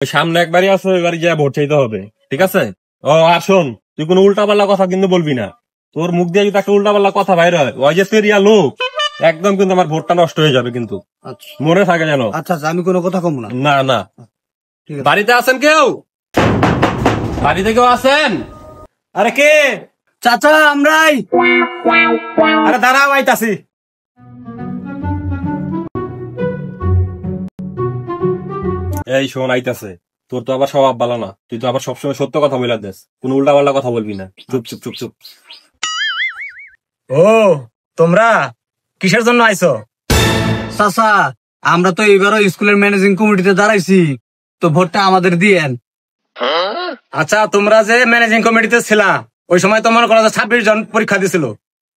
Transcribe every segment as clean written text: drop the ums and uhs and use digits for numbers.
সামনে একবারই আছে, এবারে যা ভোট চাইতে হবে, ঠিক আছে? ও আর শোন, তুই কোনো উল্টাপাল্লা কথা কিন্তু বলবি না। তোর মুখ দিয়ে যদি একটা উল্টাপাল্লা কথা বাইর হয়, ওই যে সেরিয়া লোক, একদম কিন্তু আমার ভোটটা নষ্ট হয়ে যাবে কিন্তু। মনে থাকে যেন। আচ্ছা আমি কোনো কথা কম না। না না, বাড়িতে আছেন কেউ? বাড়িতে কেউ আছেন? আরে কে? চাচা আমরাই। আরে দাঁড়াও আইতাছি। এই শোন, আইতাছে। তোর তো আবার স্বভাব ভালো না, তুই তো আবার সবসময় সত্য কথা বলে দিস, কোন উল্টা পাল্টা কথা বলবি না। চুপ চুপ চুপ চুপ। ও তোমরা কিসের জন্য আইছো? চাচা আমরা তো এবারও স্কুলের ম্যানেজিং কমিটিতে দাঁড়াইছি, তো ভোটটা আমাদের দিয়েন। আচ্ছা তোমরা যে ম্যানেজিং কমিটিতে ছিলা, ওই সময় তো মনে করো 26 জন পরীক্ষা দিছিল,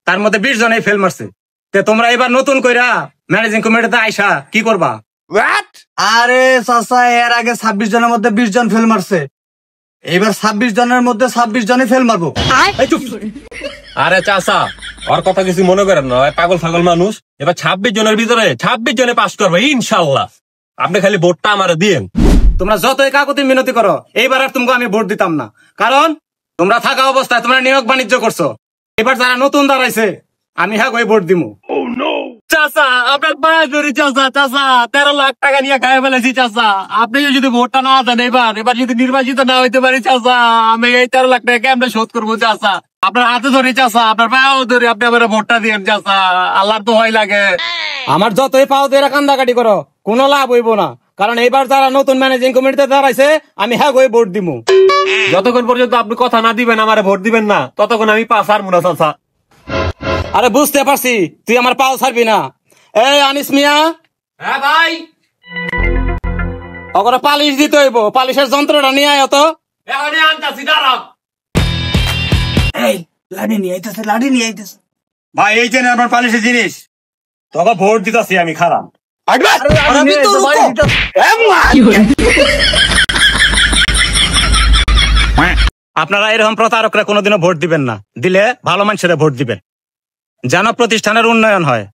তার মধ্যে 20 জনই ফেল মারছে। তে তোমরা এবার নতুন কইরা ম্যানেজিং কমিটিতে আইসা কি করবা? আরে চাচা এর আগে 26 জনের মধ্যে 20 জন ফেল মারছে, এবার 26 জনের মধ্যে 26 জনই ফেল মারবো। আরে চাচা, ওর কথা কিছু মনে করেন না, পাগল ছাগল মানুষ। এবার 26 জনের ভিতরে 26 জনে পাস করবে ইনশাল্লাহ। আপনি খালি ভোটটা আমারে দিয়েন। তোমরা যতই কাকুতি মিনতি করো, এইবার আর তোমাকে আমি ভোট দিতাম না, কারণ তোমরা থাকা অবস্থায় তোমরা নিয়োগ বাণিজ্য করছো। এবার যারা নতুন দাঁড়াইছে আমি হ্যাঁ ওই ভোট দিমু। চাচা আপনার পায়ে ধরি চাচা, চাচা 13 লাখ টাকা নিয়ে খাই ফেলেছি চাচা। আপনি যদি ভোটটা না দেন, এবার যদি নির্বাচিত না হইতে পারি চাচা, আমি এই 13 লাখ টাকা কেমনে শোধ করবো চাচা? আপনার হাতে ধরি চাচা, আপনার পায়েও ধরি, আপনি আমার ভোটটা দিয়েন চাচা। আল্লাহর তো হয় লাগে। আমার যতই পাও দিয়ে কান্দাকাটি করো, কোনো লাভ হইব না, কারণ এইবার যারা নতুন ম্যানেজিং কমিটিতে দাঁড়াইছে আমি হ্যাঁ ওই ভোট দিমু। যতক্ষণ পর্যন্ত আপনি কথা না দিবেন, আমারে ভোট দিবেন না, ততক্ষণ আমি পাস আর মুনা চাচা। আরে বুঝতে পারছি তুই আমার পাও ছাড়বি না। এই আনিস মিয়া। হ্যাঁ ভাই। ওকে পালিশ দিতে হইব, পালিশের যন্ত্রটা নিয়ে আয় তো। এখনই আনতাছি, দাঁড়াও। এই লাঠি নিয়ে আইতেছে, লাঠি নিয়ে আইতেছে। ভাই এই যে আমার পালিশের জিনিস, তোকে ভোট দিতেছি আমি, খারাপ। আপনারা এরকম প্রতারকরা কোনোদিনও ভোট দিবেন না, দিলে ভালো মানুষেরা ভোট দিবেন, যেন প্রতিষ্ঠানের উন্নয়ন হয়।